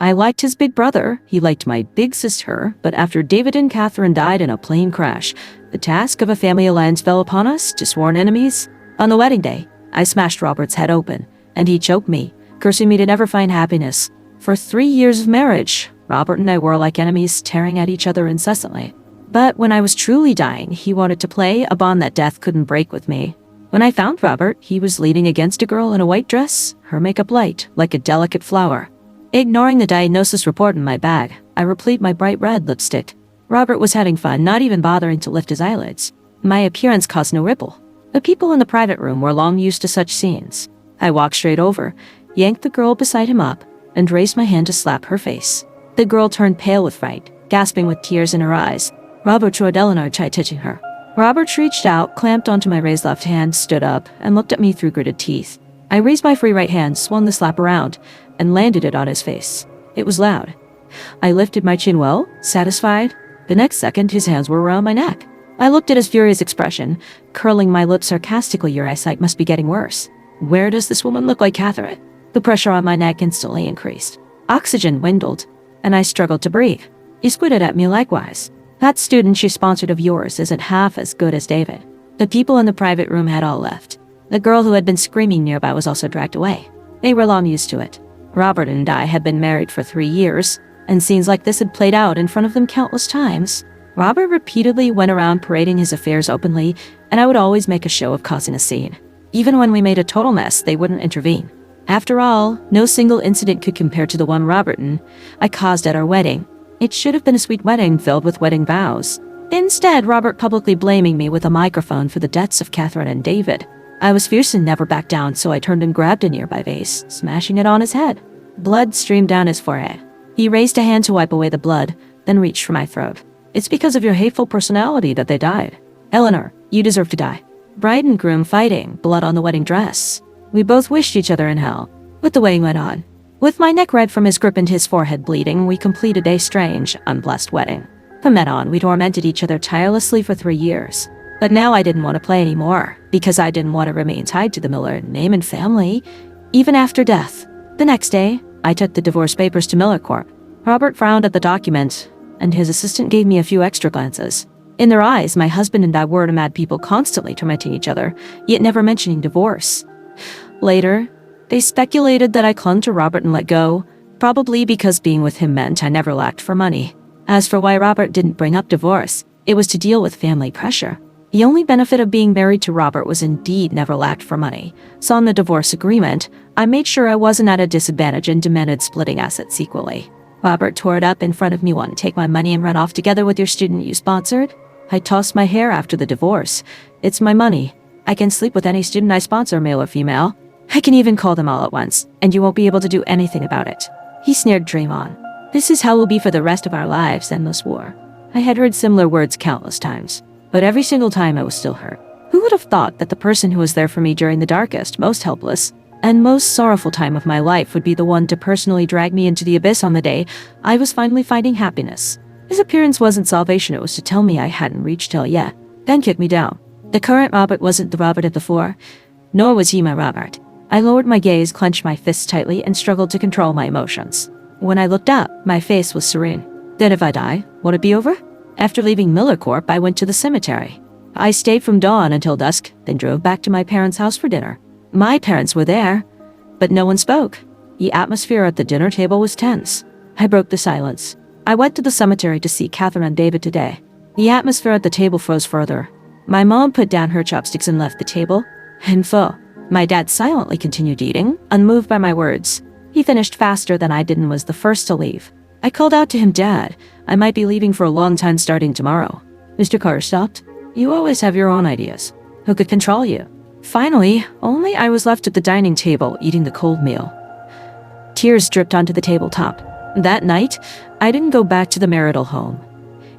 I liked his big brother, he liked my big sister, but after David and Catherine died in a plane crash, the task of a family alliance fell upon us to sworn enemies. On the wedding day, I smashed Robert's head open, and he choked me, cursing me to never find happiness. For 3 years of marriage, Robert and I were like enemies, tearing at each other incessantly. But when I was truly dying, he wanted to play a bond that death couldn't break with me. When I found Robert, he was leaning against a girl in a white dress, her makeup light, like a delicate flower. Ignoring the diagnosis report in my bag, I replete my bright red lipstick. Robert was having fun, not even bothering to lift his eyelids. My appearance caused no ripple. The people in the private room were long used to such scenes. I walked straight over, yanked the girl beside him up, and raised my hand to slap her face. The girl turned pale with fright, gasping with tears in her eyes. Robert tried Eleanor tried touching her. Robert reached out, clamped onto my raised left hand, stood up, and looked at me through gritted teeth. I raised my free right hand, swung the slap around, and landed it on his face. It was loud. I lifted my chin well, satisfied. The next second, his hands were around my neck. I looked at his furious expression, curling my lips sarcastically. Your eyesight must be getting worse. Where does this woman look like Catherine? The pressure on my neck instantly increased. Oxygen dwindled, and I struggled to breathe. He squinted at me likewise. That student she sponsored of yours isn't half as good as David. The people in the private room had all left. The girl who had been screaming nearby was also dragged away. They were long used to it. Robert and I had been married for 3 years, and scenes like this had played out in front of them countless times. Robert repeatedly went around parading his affairs openly, and I would always make a show of causing a scene. Even when we made a total mess, they wouldn't intervene. After all, no single incident could compare to the one Robert and I caused at our wedding. It should have been a sweet wedding filled with wedding vows. Instead, Robert publicly blaming me with a microphone for the deaths of Catherine and David. I was fierce and never backed down, so I turned and grabbed a nearby vase, smashing it on his head. Blood streamed down his forehead. He raised a hand to wipe away the blood, then reached for my throat. It's because of your hateful personality that they died. Eleanor, you deserve to die. Bride and groom fighting, blood on the wedding dress. We both wished each other in hell. But the wedding went on. With my neck red from his grip and his forehead bleeding, we completed a strange, unblessed wedding. From then on, we tormented each other tirelessly for 3 years. But now I didn't want to play anymore, because I didn't want to remain tied to the Miller name and family, even after death. The next day, I took the divorce papers to Miller Corp. Robert frowned at the document, and his assistant gave me a few extra glances. In their eyes, my husband and I were to mad people constantly tormenting each other, yet never mentioning divorce. Later, they speculated that I clung to Robert and let go, probably because being with him meant I never lacked for money. As for why Robert didn't bring up divorce, it was to deal with family pressure. The only benefit of being married to Robert was indeed never lacked for money, so on the divorce agreement, I made sure I wasn't at a disadvantage and demanded splitting assets equally. Robert tore it up in front of me. Want to take my money and run off together with your student you sponsored? I tossed my hair after the divorce. It's my money. I can sleep with any student I sponsor, male or female. I can even call them all at once, and you won't be able to do anything about it. He sneered, dream on. This is how we'll be for the rest of our lives, endless war. I had heard similar words countless times, but every single time I was still hurt. Who would have thought that the person who was there for me during the darkest, most helpless, and most sorrowful time of my life would be the one to personally drag me into the abyss on the day I was finally finding happiness? His appearance wasn't salvation, it was to tell me I hadn't reached hell yet, then kick me down. The current Robert wasn't the Robert of before, nor was he my Robert. I lowered my gaze, clenched my fists tightly, and struggled to control my emotions. When I looked up, my face was serene. Then if I die, would it be over? After leaving Miller Corp, I went to the cemetery. I stayed from dawn until dusk, then drove back to my parents' house for dinner. My parents were there, but no one spoke. The atmosphere at the dinner table was tense. I broke the silence. I went to the cemetery to see Catherine and David today. The atmosphere at the table froze further. My mom put down her chopsticks and left the table. And my dad silently continued eating, unmoved by my words. He finished faster than I did and was the first to leave. I called out to him, Dad, I might be leaving for a long time starting tomorrow. Mr. Carter stopped. You always have your own ideas. Who could control you? Finally, only I was left at the dining table eating the cold meal. Tears dripped onto the tabletop. That night, I didn't go back to the marital home.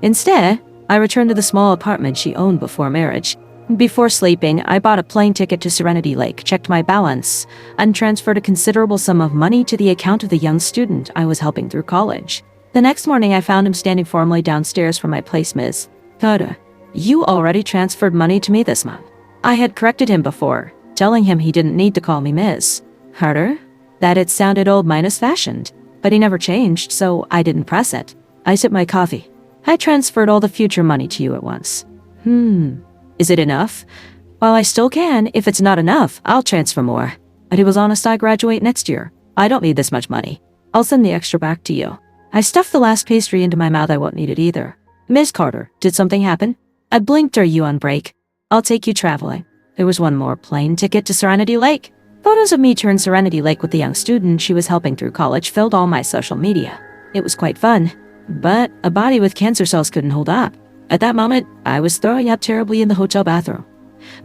Instead, I returned to the small apartment she owned before marriage. Before sleeping, I bought a plane ticket to Serenity Lake, checked my balance, and transferred a considerable sum of money to the account of the young student I was helping through college. The next morning, I found him standing formally downstairs from my place, Ms. Carter. You already transferred money to me this month. I had corrected him before, telling him he didn't need to call me Ms. Carter, that it sounded old-fashioned. but he never changed, so I didn't press it. I sipped my coffee. I transferred all the future money to you at once. Is it enough? Well, I still can. If it's not enough, I'll transfer more. But he was honest, I graduate next year. I don't need this much money. I'll send the extra back to you. I stuffed the last pastry into my mouth. I won't need it either. Miss Carter, did something happen? I blinked. Are you on break? I'll take you traveling. There was one more plane ticket to Serenity Lake. Photos of me touring Serenity Lake with the young student she was helping through college filled all my social media. It was quite fun, but a body with cancer cells couldn't hold up. At that moment, I was throwing up terribly in the hotel bathroom.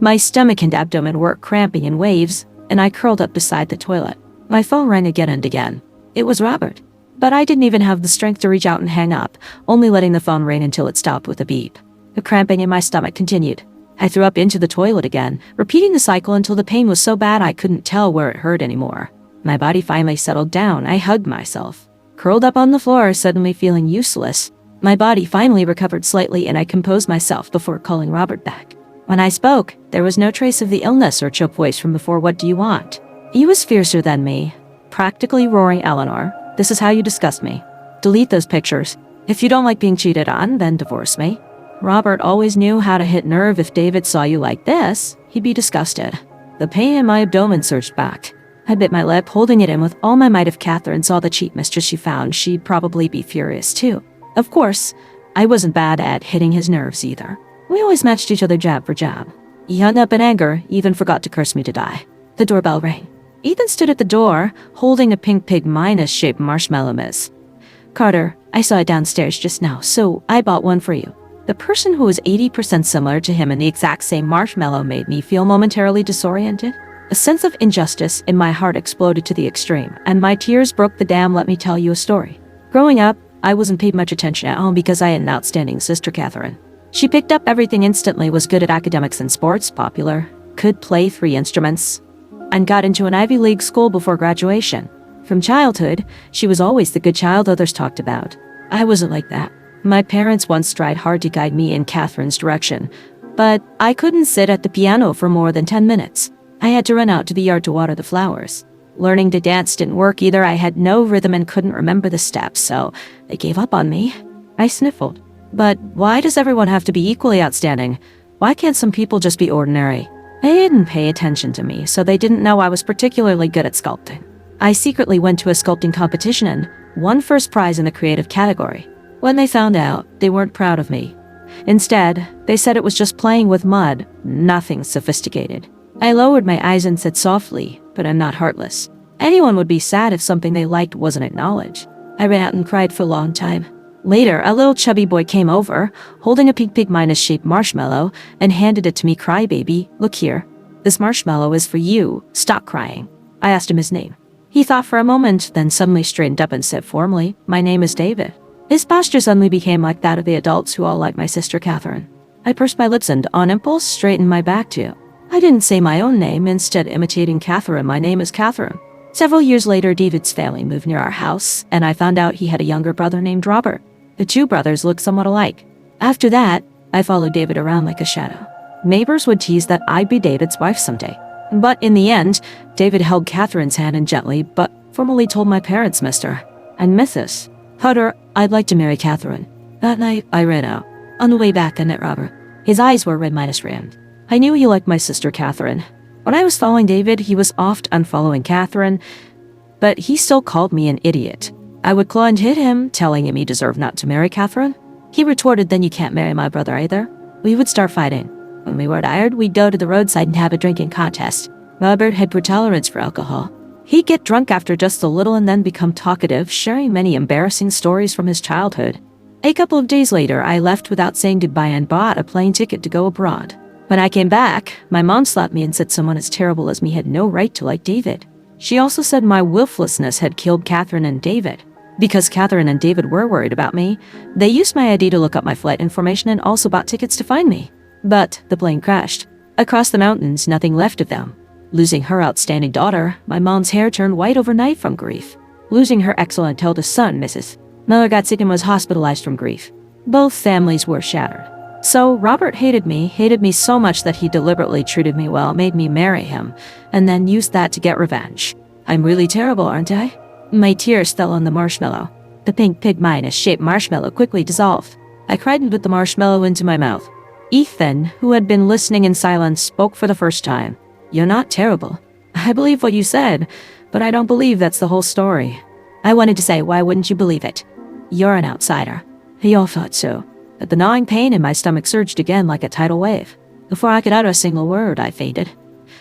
My stomach and abdomen were cramping in waves, and I curled up beside the toilet. My phone rang again and again. It was Robert, but I didn't even have the strength to reach out and hang up, only letting the phone ring until it stopped with a beep. The cramping in my stomach continued. I threw up into the toilet again, repeating the cycle until the pain was so bad I couldn't tell where it hurt anymore. My body finally settled down. I hugged myself. Curled up on the floor, suddenly feeling useless. My body finally recovered slightly and I composed myself before calling Robert back. When I spoke, there was no trace of the illness or choked voice from before. What do you want? He was fiercer than me, practically roaring, Eleanor, this is how you disgust me. Delete those pictures. If you don't like being cheated on, then divorce me. Robert always knew how to hit nerve. If David saw you like this, he'd be disgusted. The pain in my abdomen surged back. I bit my lip, holding it in with all my might. If Catherine saw the cheap mistress she found, she'd probably be furious too. Of course, I wasn't bad at hitting his nerves either. We always matched each other jab for jab. He hung up in anger, even forgot to curse me to die. The doorbell rang. Ethan stood at the door, holding a pink pig minus-shaped marshmallow mousse. Carter, I saw it downstairs just now, so I bought one for you. The person who was 80% similar to him in the exact same marshmallow made me feel momentarily disoriented. A sense of injustice in my heart exploded to the extreme, and my tears broke the dam. Let me tell you a story. Growing up, I wasn't paid much attention at home because I had an outstanding sister, Catherine. She picked up everything instantly, was good at academics and sports, popular, could play 3 instruments, and got into an Ivy League school before graduation. From childhood, she was always the good child others talked about. I wasn't like that. My parents once tried hard to guide me in Catherine's direction, but I couldn't sit at the piano for more than 10 minutes. I had to run out to the yard to water the flowers. Learning to dance didn't work either. I had no rhythm and couldn't remember the steps, so they gave up on me. I sniffled. But why does everyone have to be equally outstanding? Why can't some people just be ordinary? They didn't pay attention to me, so they didn't know I was particularly good at sculpting. I secretly went to a sculpting competition and won first prize in the creative category. When they found out, they weren't proud of me. Instead, they said it was just playing with mud, nothing sophisticated. I lowered my eyes and said softly, but I'm not heartless. Anyone would be sad if something they liked wasn't acknowledged. I ran out and cried for a long time. Later, a little chubby boy came over, holding a pink pig minus-shaped marshmallow, and handed it to me. Crybaby, look here. This marshmallow is for you. Stop crying. I asked him his name. He thought for a moment, then suddenly straightened up and said formally, my name is David. His posture suddenly became like that of the adults who all like my sister Catherine. I pursed my lips and, on impulse, straightened my back too. I didn't say my own name, instead imitating Catherine. My name is Catherine. Several years later, David's family moved near our house, and I found out he had a younger brother named Robert. The 2 brothers looked somewhat alike. After that, I followed David around like a shadow. Neighbors would tease that I'd be David's wife someday. But in the end, David held Catherine's hand and gently, but formally told my parents, Mr. and Mrs. Carter, I'd like to marry Catherine. That night, I ran out. On the way back, I met Robert. His eyes were red minus rand. I knew he liked my sister Catherine. When I was following David, he was oft unfollowing Catherine, but he still called me an idiot. I would claw and hit him, telling him he deserved not to marry Catherine. He retorted, then you can't marry my brother either. We would start fighting. When we were tired, we'd go to the roadside and have a drinking contest. Robert had poor tolerance for alcohol. He'd get drunk after just a little and then become talkative, sharing many embarrassing stories from his childhood. A couple of days later, I left without saying goodbye and bought a plane ticket to go abroad. When I came back, my mom slapped me and said someone as terrible as me had no right to like David. She also said my willfulness had killed Catherine and David. Because Catherine and David were worried about me, they used my ID to look up my flight information and also bought tickets to find me. But the plane crashed. Across the mountains, nothing left of them. Losing her outstanding daughter, my mom's hair turned white overnight from grief. Losing her excellent eldest son, Mrs. Miller, got sick and was hospitalized from grief. Both families were shattered. So Robert hated me so much that he deliberately treated me well, made me marry him, and then used that to get revenge. I'm really terrible, aren't I? My tears fell on the marshmallow. The pink pig-shaped marshmallow quickly dissolved. I cried and put the marshmallow into my mouth. Ethan, who had been listening in silence, spoke for the first time. "You're not terrible. I believe what you said, but I don't believe that's the whole story." I wanted to say, "Why wouldn't you believe it? You're an outsider." He all thought so, but the gnawing pain in my stomach surged again like a tidal wave. Before I could utter a single word, I fainted.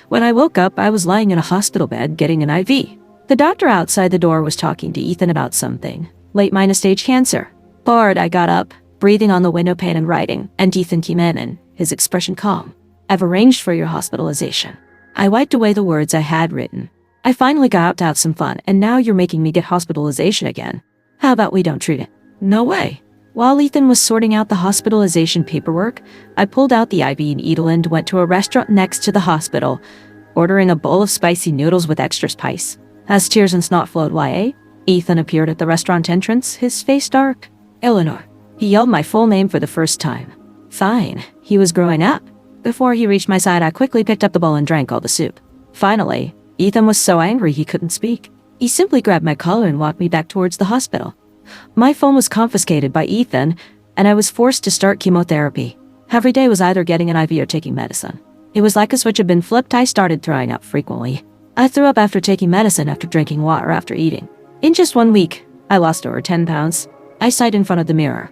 When I woke up, I was lying in a hospital bed getting an IV. The doctor outside the door was talking to Ethan about something. Late-stage cancer. Bored, I got up, breathing on the window pane and writing, and Ethan came in and, his expression calm. "I've arranged for your hospitalization." I wiped away the words I had written. "I finally got out to have some fun, and now you're making me get hospitalization again. How about we don't treat it?" "No way." While Ethan was sorting out the hospitalization paperwork, I pulled out the IV needle and went to a restaurant next to the hospital, ordering a bowl of spicy noodles with extra spice. As tears and snot flowed, Ethan appeared at the restaurant entrance, his face dark. "Eleanor." He yelled my full name for the first time. Fine, he was growing up. Before he reached my side, I quickly picked up the bowl and drank all the soup. Finally, Ethan was so angry he couldn't speak. He simply grabbed my collar and walked me back towards the hospital. My phone was confiscated by Ethan, and I was forced to start chemotherapy. Every day was either getting an IV or taking medicine. It was like a switch had been flipped. I started throwing up frequently. I threw up after taking medicine, after drinking water, after eating. In just 1 week, I lost over 10 pounds. I sat in front of the mirror.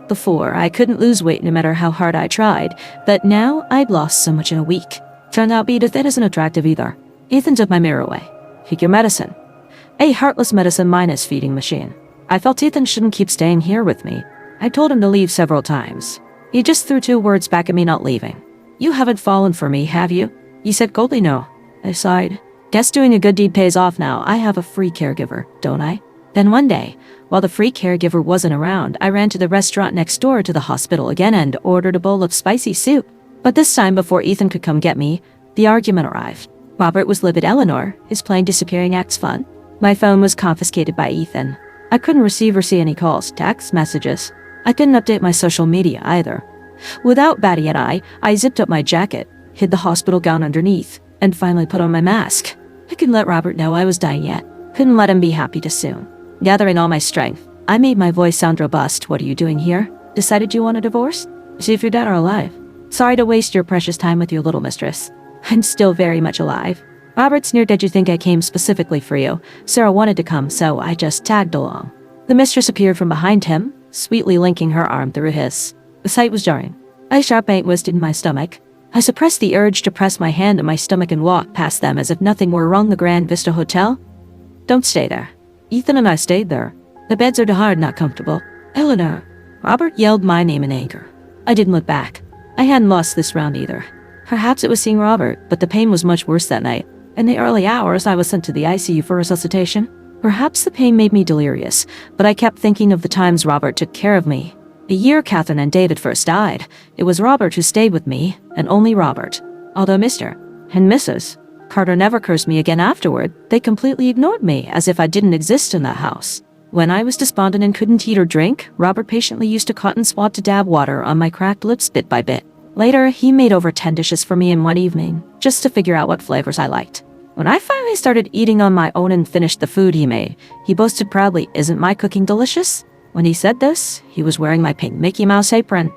Before, I couldn't lose weight no matter how hard I tried, but now I'd lost so much in a week. Turned out being thin isn't attractive either. Ethan took my mirror away. "Take your medicine." A heartless medicine minus feeding machine. I felt Ethan shouldn't keep staying here with me. I told him to leave several times. He just threw 2 words back at me, not leaving. "You haven't fallen for me, have you?" He said coldly, "No." I sighed. "Guess doing a good deed pays off now. I have a free caregiver, don't I?" Then one day, while the free caregiver wasn't around, I ran to the restaurant next door to the hospital again and ordered a bowl of spicy soup. But this time, before Ethan could come get me, the argument arrived. Robert was livid. Eleanor, his plane disappearing acts fun. My phone was confiscated by Ethan. I couldn't receive or see any calls, text messages. I couldn't update my social media either. Without batting an eye, I zipped up my jacket, hid the hospital gown underneath, and finally put on my mask. I couldn't let Robert know I was dying yet. Couldn't let him be happy too soon. Gathering all my strength, I made my voice sound robust. "What are you doing here? Decided you want a divorce? See if you're dead or alive. Sorry to waste your precious time with your little mistress. I'm still very much alive." Robert sneered. "Did you think I came specifically for you? Sarah wanted to come, so I just tagged along." The mistress appeared from behind him, sweetly linking her arm through his. The sight was jarring. A sharp pain twisted in my stomach. I suppressed the urge to press my hand on my stomach and walk past them as if nothing were wrong. The Grand Vista Hotel? "Don't stay there." Ethan and I stayed there. "The beds are too hard, not comfortable." "Eleanor." Robert yelled my name in anger. I didn't look back. I hadn't lost this round either. Perhaps it was seeing Robert, but the pain was much worse that night. In the early hours, I was sent to the ICU for resuscitation. Perhaps the pain made me delirious, but I kept thinking of the times Robert took care of me. The year Catherine and David first died, it was Robert who stayed with me, and only Robert. Although Mr. and Mrs. Carter never cursed me again afterward, they completely ignored me as if I didn't exist in that house. When I was despondent and couldn't eat or drink, Robert patiently used a cotton swab to dab water on my cracked lips bit by bit. Later, he made over 10 dishes for me in one evening, just to figure out what flavors I liked. When I finally started eating on my own and finished the food he made, he boasted proudly, "Isn't my cooking delicious?" When he said this, he was wearing my pink Mickey Mouse apron.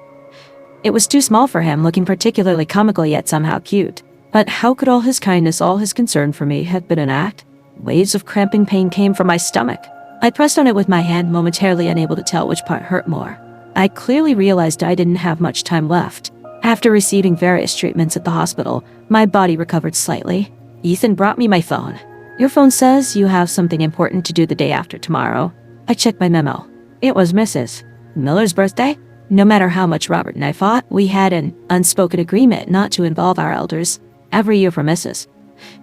It was too small for him, looking particularly comical yet somehow cute. But how could all his kindness, all his concern for me, have been an act? Waves of cramping pain came from my stomach. I pressed on it with my hand, momentarily unable to tell which part hurt more. I clearly realized I didn't have much time left. After receiving various treatments at the hospital, my body recovered slightly. Ethan brought me my phone. "Your phone says you have something important to do the day after tomorrow." I checked my memo. It was Mrs. Miller's birthday. No matter how much Robert and I fought, we had an unspoken agreement not to involve our elders. Every year for Mrs.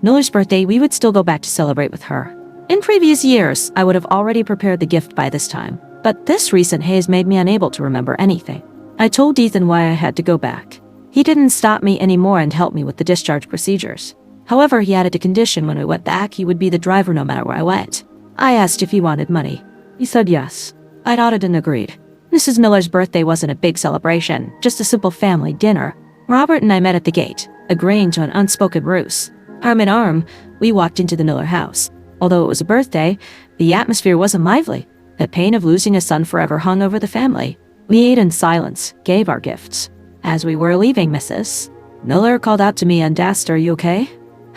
Miller's birthday, we would still go back to celebrate with her. In previous years, I would have already prepared the gift by this time, but this recent haze made me unable to remember anything. I told Ethan why I had to go back. He didn't stop me anymore and help me with the discharge procedures. However, he added a condition: when I went back, he would be the driver no matter where I went. I asked if he wanted money. He said yes. I nodded and agreed. Mrs. Miller's birthday wasn't a big celebration, just a simple family dinner. Robert and I met at the gate, agreeing to an unspoken ruse. Arm in arm, we walked into the Miller house. Although it was a birthday, The atmosphere wasn't lively. The pain of losing a son forever hung over the family. We ate in silence, gave our gifts. As we were leaving, Mrs. Miller called out to me and asked, "Are you okay?"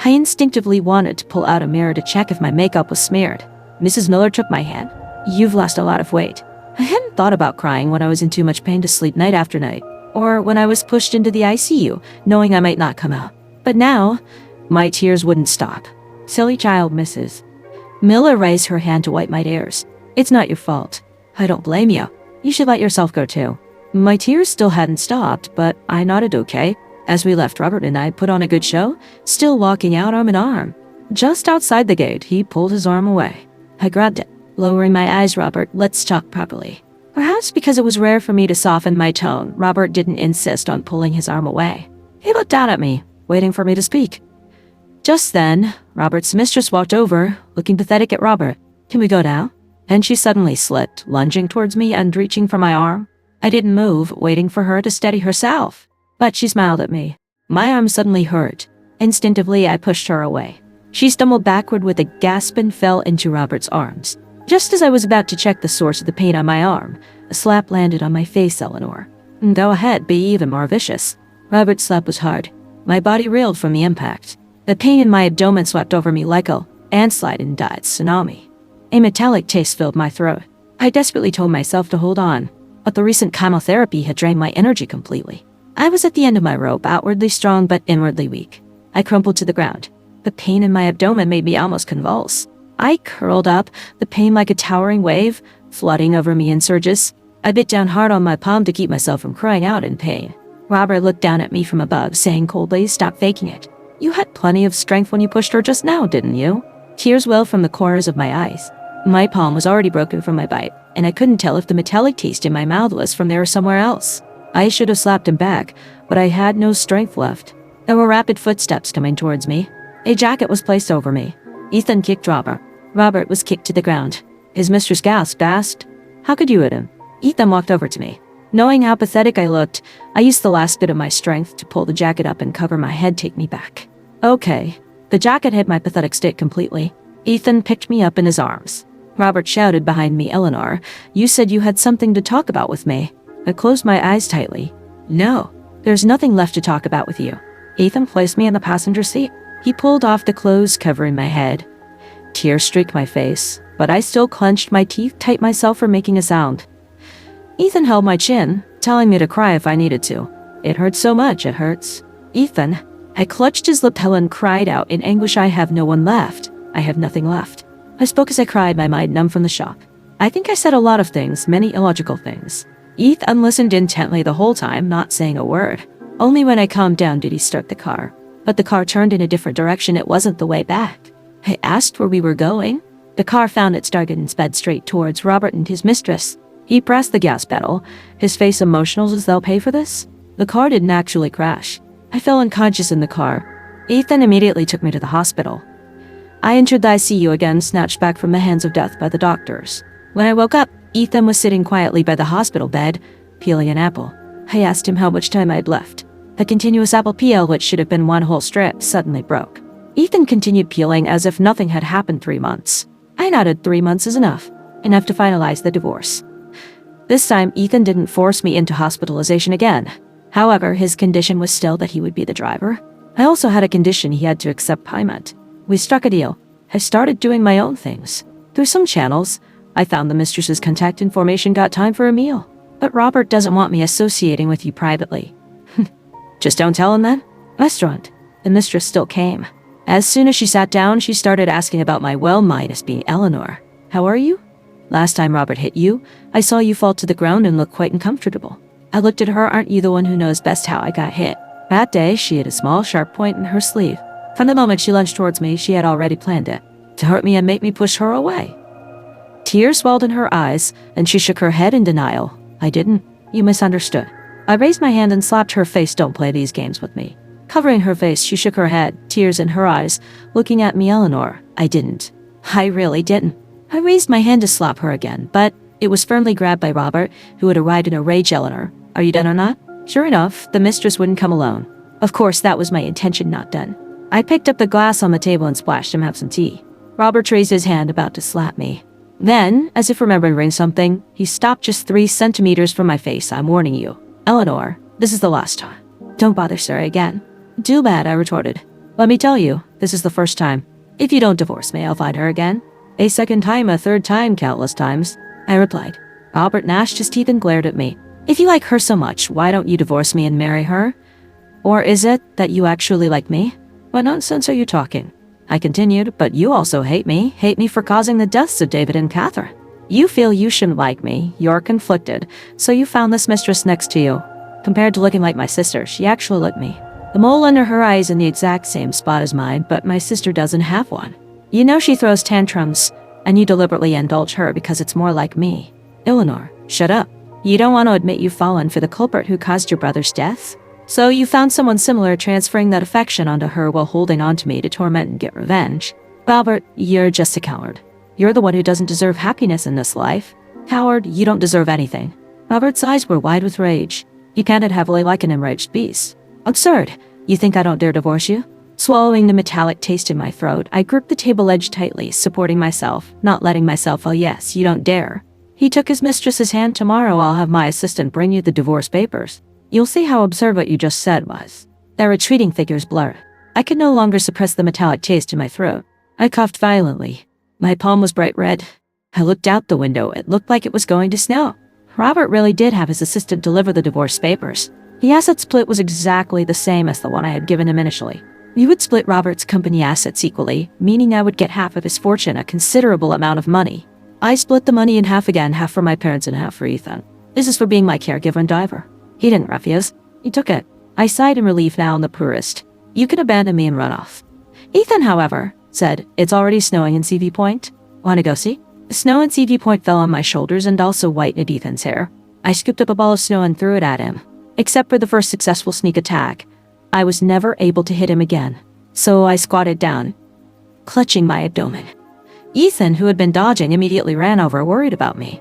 I instinctively wanted to pull out a mirror to check if my makeup was smeared. Mrs. Miller took my hand. "You've lost a lot of weight." I hadn't thought about crying when I was in too much pain to sleep night after night, or when I was pushed into the ICU, knowing I might not come out. But now, my tears wouldn't stop. "Silly child, Mrs. Miller raised her hand to wipe my tears. "It's not your fault. I don't blame you. You should let yourself go too." My tears still hadn't stopped, but I nodded okay. As we left, Robert and I put on a good show, still walking out arm in arm. Just outside the gate, he pulled his arm away. I grabbed it, lowering my eyes. "Robert, let's talk properly." Perhaps because it was rare for me to soften my tone, Robert didn't insist on pulling his arm away. He looked down at me, waiting for me to speak. Just then, Robert's mistress walked over, looking pathetic at Robert. "Can we go now?" And she suddenly slipped, lunging towards me and reaching for my arm. I didn't move, waiting for her to steady herself. But she smiled at me. My arm suddenly hurt. Instinctively, I pushed her away. She stumbled backward with a gasp and fell into Robert's arms. Just as I was about to check the source of the pain on my arm, a slap landed on my face, Eleanor. "Go ahead, be even more vicious." Robert's slap was hard. My body reeled from the impact. The pain in my abdomen swept over me like a landslide and died tsunami. A metallic taste filled my throat. I desperately told myself to hold on, but the recent chemotherapy had drained my energy completely. I was at the end of my rope, outwardly strong but inwardly weak. I crumpled to the ground. The pain in my abdomen made me almost convulse. I curled up, the pain like a towering wave, flooding over me in surges. I bit down hard on my palm to keep myself from crying out in pain. Robert looked down at me from above, saying coldly, "Stop faking it. You had plenty of strength when you pushed her just now, didn't you?" Tears welled from the corners of my eyes. My palm was already broken from my bite, and I couldn't tell if the metallic taste in my mouth was from there or somewhere else. I should have slapped him back, but I had no strength left. There were rapid footsteps coming towards me. A jacket was placed over me. Ethan kicked Robert. Robert was kicked to the ground. His mistress gasped, asked, "How could you hit him?" Ethan walked over to me. Knowing how pathetic I looked, I used the last bit of my strength to pull the jacket up and cover my head, take me back. Okay. The jacket hid my pathetic state completely. Ethan picked me up in his arms. Robert shouted behind me, "Eleanor, you said you had something to talk about with me." I closed my eyes tightly. "No, there's nothing left to talk about with you." Ethan placed me in the passenger seat. He pulled off the clothes covering my head. Tears streaked my face, but I still clenched my teeth tight myself from making a sound. Ethan held my chin, telling me to cry if I needed to. "It hurts so much, it hurts." "Ethan." I clutched his lapel and cried out in anguish, "I have no one left. I have nothing left." I spoke as I cried, my mind numb from the shock. I think I said a lot of things, many illogical things. Ethan listened intently the whole time, not saying a word. Only when I calmed down did he start the car. But the car turned in a different direction. It wasn't the way back. I asked where we were going. The car found its target and sped straight towards Robert and his mistress. He pressed the gas pedal, his face emotional as they'll pay for this. The car didn't actually crash. I fell unconscious in the car. Ethan immediately took me to the hospital. I entered the ICU again, snatched back from the hands of death by the doctors. When I woke up, Ethan was sitting quietly by the hospital bed, peeling an apple. I asked him how much time I'd left. The continuous apple peel, which should have been one whole strip, suddenly broke. Ethan continued peeling as if nothing had happened 3 months. I nodded. 3 months is enough. Enough to finalize the divorce. This time, Ethan didn't force me into hospitalization again. However, his condition was still that he would be the driver. I also had a condition: he had to accept payment. We struck a deal. I started doing my own things. Through some channels, I found the mistress's contact information, got time for a meal. But Robert doesn't want me associating with you privately. Just don't tell him then. Restaurant. The mistress still came. As soon as she sat down, she started asking about my well-minus being Eleanor. "How are you? Last time Robert hit you, I saw you fall to the ground and look quite uncomfortable." I looked at her. "Aren't you the one who knows best how I got hit?" That day, she had a small, sharp point in her sleeve. From the moment she lunged towards me, she had already planned it. To hurt me and make me push her away. Tears swelled in her eyes, and she shook her head in denial. "I didn't. You misunderstood." I raised my hand and slapped her face. "Don't play these games with me." Covering her face, she shook her head, tears in her eyes, looking at me. "Eleanor, I didn't. I really didn't." I raised my hand to slap her again, but it was firmly grabbed by Robert, who had arrived in a rage. "Eleanor, are you done or not?" Sure enough, the mistress wouldn't come alone. Of course, that was my intention, not done. I picked up the glass on the table and splashed him out some tea. Robert raised his hand, about to slap me. Then, as if remembering something, he stopped just 3 centimeters from my face. "I'm warning you. Eleanor, this is the last time. Don't bother Sarah again." "Too bad," I retorted. "Let me tell you, this is the first time. If you don't divorce me, I'll find her again. A second time, a third time, countless times," I replied. Robert gnashed his teeth and glared at me. "If you like her so much, why don't you divorce me and marry her? Or is it that you actually like me? What nonsense are you talking?" I continued, "But you also hate me for causing the deaths of David and Catherine. You feel you shouldn't like me, you're conflicted, so you found this mistress next to you. Compared to looking like my sister, she actually liked me. The mole under her eye is in the exact same spot as mine, but my sister doesn't have one. You know she throws tantrums, and you deliberately indulge her because it's more like me. Eleanor, shut up. You don't want to admit you've fallen for the culprit who caused your brother's death? So you found someone similar, transferring that affection onto her while holding on to me to torment and get revenge. Robert, you're just a coward. You're the one who doesn't deserve happiness in this life. Coward, you don't deserve anything." Robert's eyes were wide with rage. He panted heavily like an enraged beast. "Absurd. You think I don't dare divorce you?" Swallowing the metallic taste in my throat, I gripped the table edge tightly, supporting myself, not letting myself. "Oh yes, you don't dare. He took his mistress's hand. Tomorrow I'll have my assistant bring you the divorce papers. You'll see how absurd what you just said was." Their retreating figures blurred. I could no longer suppress the metallic taste in my throat. I coughed violently. My palm was bright red. I looked out the window. It looked like it was going to snow. Robert really did have his assistant deliver the divorce papers. The asset split was exactly the same as the one I had given him initially. We would split Robert's company assets equally, meaning I would get half of his fortune, a considerable amount of money. I split the money in half again, half for my parents and half for Ethan. This is for being my caregiver and diver. He didn't refuse. He took it. I sighed in relief now, the poorest. You can abandon me and run off. Ethan, however, said, "It's already snowing in CV Point. Want to go see?" The snow in CV Point fell on my shoulders and also whitened Ethan's hair. I scooped up a ball of snow and threw it at him. Except for the first successful sneak attack, I was never able to hit him again. So I squatted down, clutching my abdomen. Ethan, who had been dodging, immediately ran over, worried about me.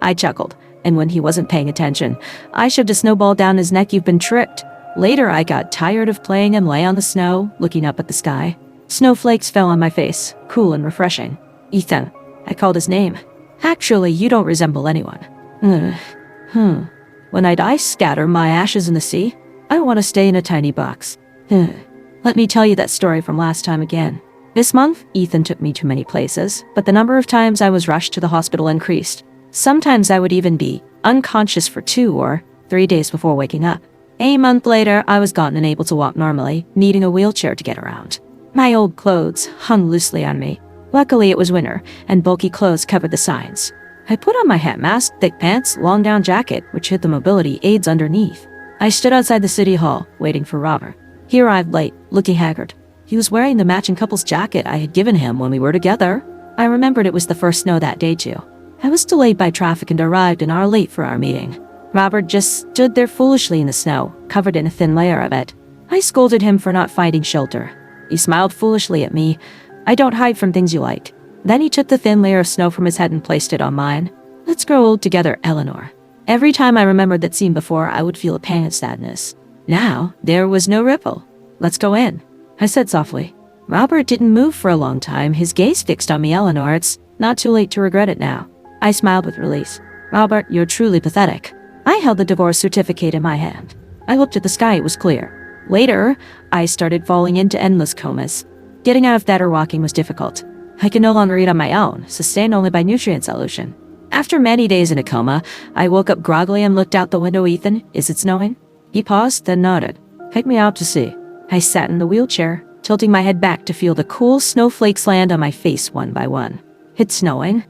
I chuckled, and when he wasn't paying attention, I shoved a snowball down his neck. "You've been tricked." Later, I got tired of playing and lay on the snow, looking up at the sky. Snowflakes fell on my face, cool and refreshing. "Ethan," I called his name. "Actually, you don't resemble anyone." When I die, scatter my ashes in the sea. I want to stay in a tiny box." Let me tell you that story from last time again. This month, Ethan took me to many places, but the number of times I was rushed to the hospital increased. Sometimes I would even be unconscious for 2 or 3 days before waking up. A month later, I was gone and able to walk normally, needing a wheelchair to get around. My old clothes hung loosely on me. Luckily, it was winter, and bulky clothes covered the signs. I put on my hat mask, thick pants, long down jacket, which hid the mobility aids underneath. I stood outside the city hall, waiting for Robert. He arrived late, looking haggard. He was wearing the matching couple's jacket I had given him when we were together. I remembered it was the first snow that day, too. I was delayed by traffic and arrived an hour late for our meeting. Robert just stood there foolishly in the snow, covered in a thin layer of it. I scolded him for not finding shelter. He smiled foolishly at me. "I don't hide from things you like." Then he took the thin layer of snow from his head and placed it on mine. "Let's grow old together, Eleanor." Every time I remembered that scene before, I would feel a pang of sadness. Now, there was no ripple. "Let's go in," I said softly. Robert didn't move for a long time, his gaze fixed on me. "Eleanor, it's not too late to regret it now." I smiled with release. "Robert, you're truly pathetic." I held the divorce certificate in my hand. I looked at the sky, it was clear. Later, I started falling into endless comas. Getting out of bed or walking was difficult. I could no longer eat on my own, sustained only by nutrient solution. After many days in a coma, I woke up groggily and looked out the window. "Ethan, is it snowing?" He paused, then nodded. "Take me out to see." I sat in the wheelchair, tilting my head back to feel the cool snowflakes land on my face one by one. "It's snowing?"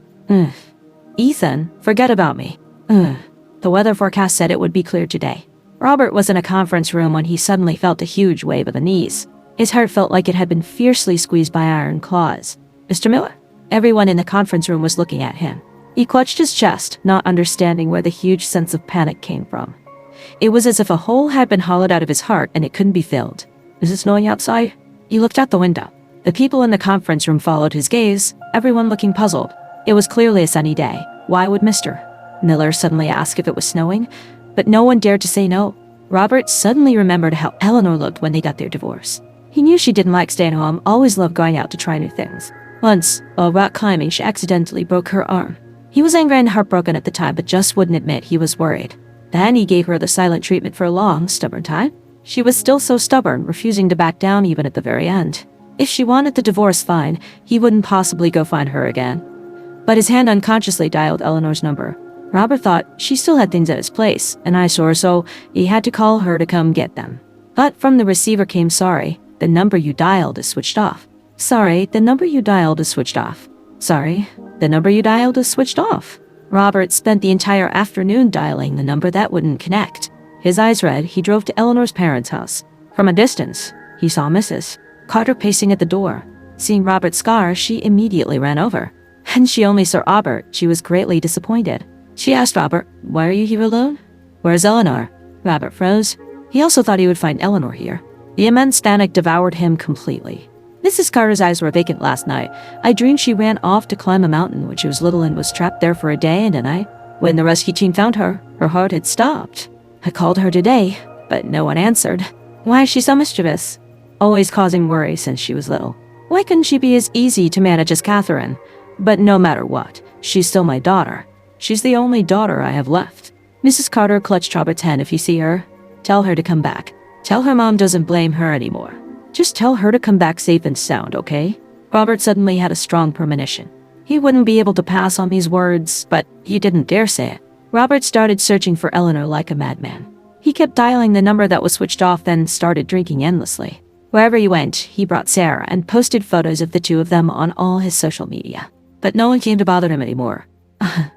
"Ethan, forget about me." The weather forecast said it would be clear today. Robert was in a conference room when he suddenly felt a huge wave of the knees. His heart felt like it had been fiercely squeezed by iron claws. "Mr. Miller?" Everyone in the conference room was looking at him. He clutched his chest, not understanding where the huge sense of panic came from. It was as if a hole had been hollowed out of his heart and it couldn't be filled. "Is it snowing outside?" He looked out the window. The people in the conference room followed his gaze, everyone looking puzzled. It was clearly a sunny day. Why would Mr. Miller suddenly ask if it was snowing? But no one dared to say no. Robert suddenly remembered how Eleanor looked when they got their divorce. He knew she didn't like staying home, always loved going out to try new things. Once, while rock climbing, she accidentally broke her arm. He was angry and heartbroken at the time, but just wouldn't admit he was worried. Then he gave her the silent treatment for a long, stubborn time. She was still so stubborn, refusing to back down even at the very end. If she wanted the divorce, fine, he wouldn't possibly go find her again. But his hand unconsciously dialed Eleanor's number. Robert thought she still had things at his place, an eyesore, so he had to call her to come get them. But from the receiver came, "Sorry, the number you dialed is switched off. Sorry, the number you dialed is switched off. Sorry, the number you dialed is switched off." Robert spent the entire afternoon dialing the number that wouldn't connect. His eyes red, he drove to Eleanor's parents' house. From a distance, he saw Mrs. Carter pacing at the door. Seeing Robert's scar, she immediately ran over. And she only saw Robert. She was greatly disappointed. She asked Robert, "Why are you here alone? Where's Eleanor?" Robert froze. He also thought he would find Eleanor here. The immense panic devoured him completely. Mrs. Carter's eyes were vacant last night. I dreamed she ran off to climb a mountain when she was little and was trapped there for a day and a night. When the rescue team found her, her heart had stopped. I called her today, but no one answered. Why is she so mischievous? Always causing worry since she was little. Why couldn't she be as easy to manage as Catherine? But no matter what, she's still my daughter. She's the only daughter I have left. Mrs. Carter clutched Robert's hand. "If you see her, tell her to come back. Tell her mom doesn't blame her anymore. Just tell her to come back safe and sound, okay?" Robert suddenly had a strong premonition. He wouldn't be able to pass on these words, but he didn't dare say it. Robert started searching for Eleanor like a madman. He kept dialing the number that was switched off, then started drinking endlessly. Wherever he went, he brought Sarah and posted photos of the two of them on all his social media. But no one came to bother him anymore.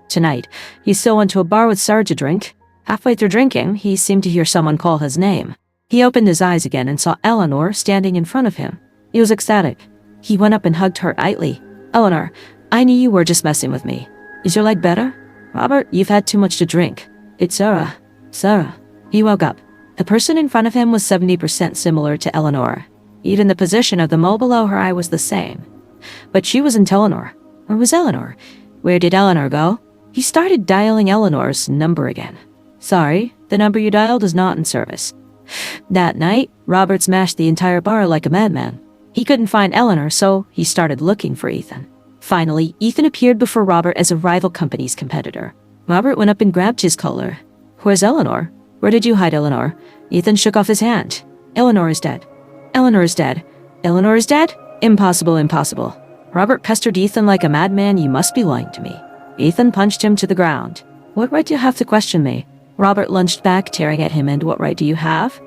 Tonight, he still went to a bar with Sarah to drink. Halfway through drinking, he seemed to hear someone call his name. He opened his eyes again and saw Eleanor standing in front of him. He was ecstatic. He went up and hugged her tightly. "Eleanor, I knew you were just messing with me. Is your leg better?" "Robert, you've had too much to drink." "It's Sarah." "Sarah." He woke up. The person in front of him was 70% similar to Eleanor. Even the position of the mole below her eye was the same. But she wasn't Eleanor. Where was Eleanor? Where did Eleanor go? He started dialing Eleanor's number again. "Sorry, the number you dialed is not in service." That night, Robert smashed the entire bar like a madman. He couldn't find Eleanor, so he started looking for Ethan. Finally, Ethan appeared before Robert as a rival company's competitor. Robert went up and grabbed his collar. "Where's Eleanor? Where did you hide Eleanor?" Ethan shook off his hand. "Eleanor is dead." "Eleanor is dead." "Eleanor is dead? Impossible, impossible." Robert pestered Ethan like a madman. "You must be lying to me." Ethan punched him to the ground. "What right do you have to question me?" Robert lunged back, tearing at him. "And what right do you have?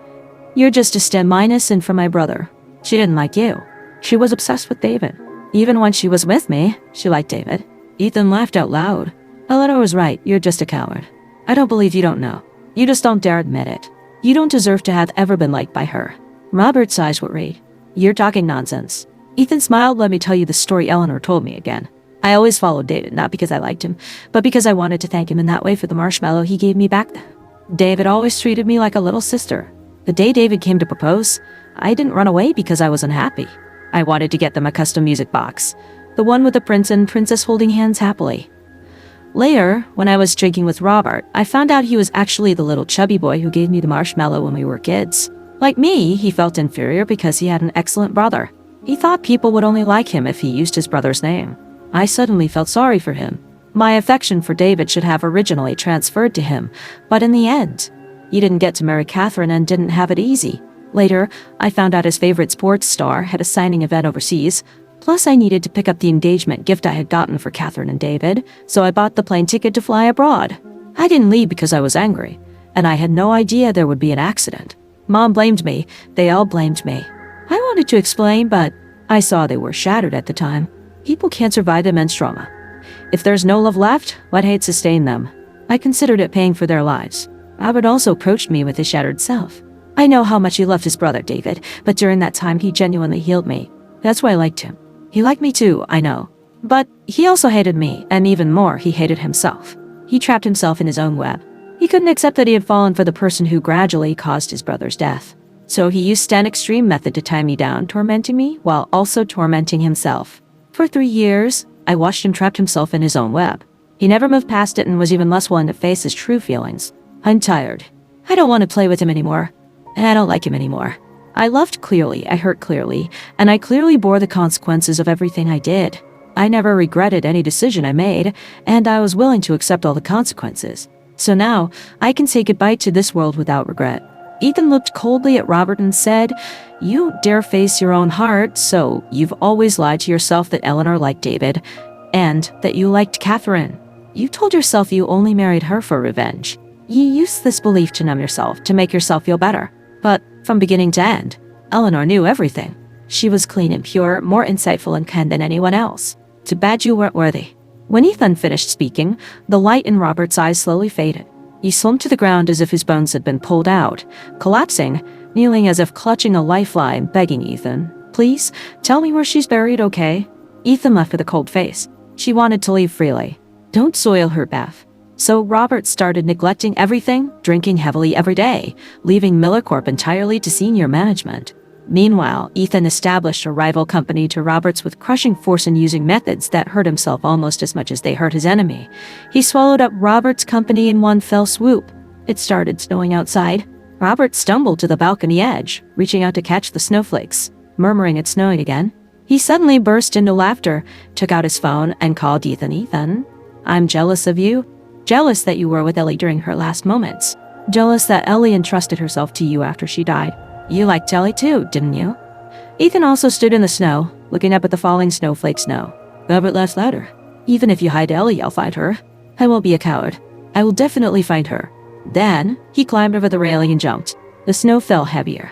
You're just a STEM minus and for my brother. She didn't like you. She was obsessed with David. Even when she was with me, she liked David." Ethan laughed out loud. "Eleanor was right. You're just a coward. I don't believe you don't know. You just don't dare admit it. You don't deserve to have ever been liked by her." Robert's eyes were red. "You're talking nonsense." Ethan smiled. "Let me tell you the story Eleanor told me again. I always followed David, not because I liked him, but because I wanted to thank him in that way for the marshmallow he gave me back then. David always treated me like a little sister. The day David came to propose, I didn't run away because I was unhappy. I wanted to get them a custom music box, the one with the prince and princess holding hands happily. Later, when I was drinking with Robert, I found out he was actually the little chubby boy who gave me the marshmallow when we were kids. Like me, he felt inferior because he had an excellent brother. He thought people would only like him if he used his brother's name. I suddenly felt sorry for him. My affection for David should have originally transferred to him, but in the end, he didn't get to marry Catherine and didn't have it easy. Later, I found out his favorite sports star had a signing event overseas. Plus, I needed to pick up the engagement gift I had gotten for Catherine and David, so I bought the plane ticket to fly abroad. I didn't leave because I was angry, and I had no idea there would be an accident. Mom blamed me. They all blamed me. I wanted to explain, but I saw they were shattered at the time. People can't survive immense trauma. If there's no love left, what hate sustained them? I considered it paying for their lives. Robert also approached me with his shattered self. I know how much he loved his brother, David, but during that time he genuinely healed me. That's why I liked him. He liked me too, I know. But he also hated me, and even more, he hated himself. He trapped himself in his own web. He couldn't accept that he had fallen for the person who gradually caused his brother's death. So he used an extreme method to tie me down, tormenting me while also tormenting himself. For 3 years, I watched him trap himself in his own web. He never moved past it and was even less willing to face his true feelings. I'm tired. I don't want to play with him anymore. And I don't like him anymore. I loved clearly, I hurt clearly, and I clearly bore the consequences of everything I did. I never regretted any decision I made, and I was willing to accept all the consequences. So now, I can say goodbye to this world without regret. Ethan looked coldly at Robert and said, "You dare face your own heart, so you've always lied to yourself that Eleanor liked David, and that you liked Catherine. You told yourself you only married her for revenge. You used this belief to numb yourself, to make yourself feel better. But from beginning to end, Eleanor knew everything. She was clean and pure, more insightful and kind than anyone else. Too bad you weren't worthy." When Ethan finished speaking, the light in Robert's eyes slowly faded. He slumped to the ground as if his bones had been pulled out, collapsing, kneeling as if clutching a lifeline, begging Ethan, "Please, tell me where she's buried, okay?" Ethan left with a cold face. She wanted to leave freely. Don't soil her, Beth. So Robert started neglecting everything, drinking heavily every day, leaving MillerCorp entirely to senior management. Meanwhile, Ethan established a rival company to Robert's with crushing force and using methods that hurt himself almost as much as they hurt his enemy. He swallowed up Robert's company in one fell swoop. It started snowing outside. Robert stumbled to the balcony edge, reaching out to catch the snowflakes, murmuring it's snowing again. He suddenly burst into laughter, took out his phone, and called Ethan. "Ethan, I'm jealous of you. Jealous that you were with Ellie during her last moments. Jealous that Ellie entrusted herself to you after she died. You liked Ellie too, didn't you?" Ethan also stood in the snow, looking up at the falling snowflakes. "No." Robert laughed louder. "Even if you hide Ellie, I'll find her. I won't be a coward. I will definitely find her." Then, he climbed over the railing and jumped. The snow fell heavier.